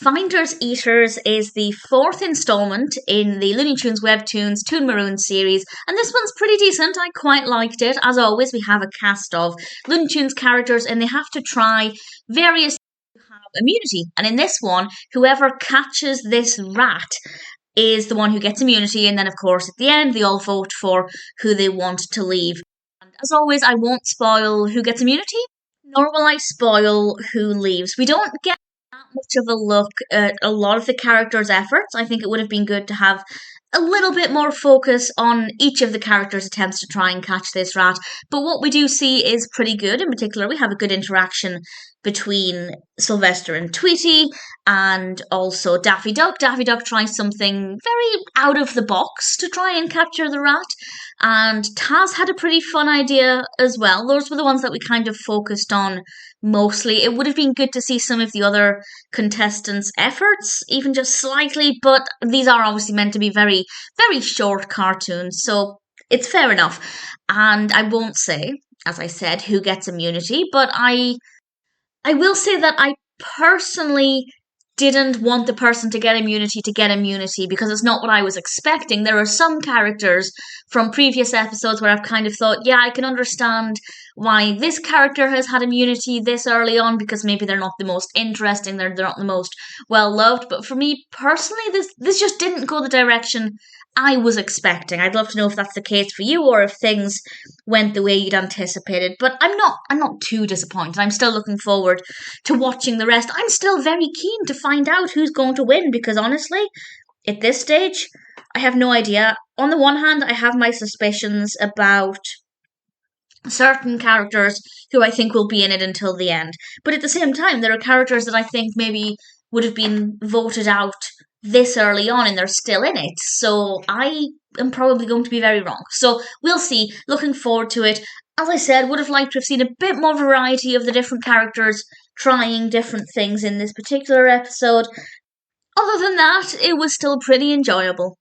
Finders Eaters is the fourth installment in the Looney Tunes Webtoons Toon Marooned series, and this one's pretty decent. I quite liked it. As always, we have a cast of Looney Tunes characters, and they have to try various to have immunity. And in this one, whoever catches this rat is the one who gets immunity, and then, of course, at the end, they all vote for who they want to leave. And as always, I won't spoil who gets immunity, nor will I spoil who leaves. We don't get that much of a look at a lot of the characters' efforts. I think it would have been good to have a little bit more focus on each of the characters' attempts to try and catch this rat. But what we do see is pretty good. In particular, we have a good interaction between Sylvester and Tweety, and also Daffy Duck. Daffy Duck tries something very out of the box to try and capture the rat, and Taz had a pretty fun idea as well. Those were the ones that we kind of focused on mostly. It would have been good to see some of the other contestants' efforts, even just slightly, but these are obviously meant to be very, very short cartoons, so it's fair enough. And I won't say, as I said, who gets immunity, but I will say that I personally didn't want the person to get immunity because it's not what I was expecting. There are some characters from previous episodes where I've kind of thought, yeah, I can understand why this character has had immunity this early on because maybe they're not the most interesting, they're not the most well loved. But for me personally, this just didn't go the direction I was expecting. I'd love to know if that's the case for you or if things went the way you'd anticipated. But I'm not too disappointed. I'm still looking forward to watching the rest. I'm still very keen to find out who's going to win because honestly, at this stage, I have no idea. On the one hand, I have my suspicions about certain characters who I think will be in it until the end. But at the same time, there are characters that I think maybe would have been voted out this early on and they're still in it. So I am probably going to be very wrong. So we'll see. Looking forward to it. As I said, would have liked to have seen a bit more variety of the different characters trying different things in this particular episode. Other than that, it was still pretty enjoyable.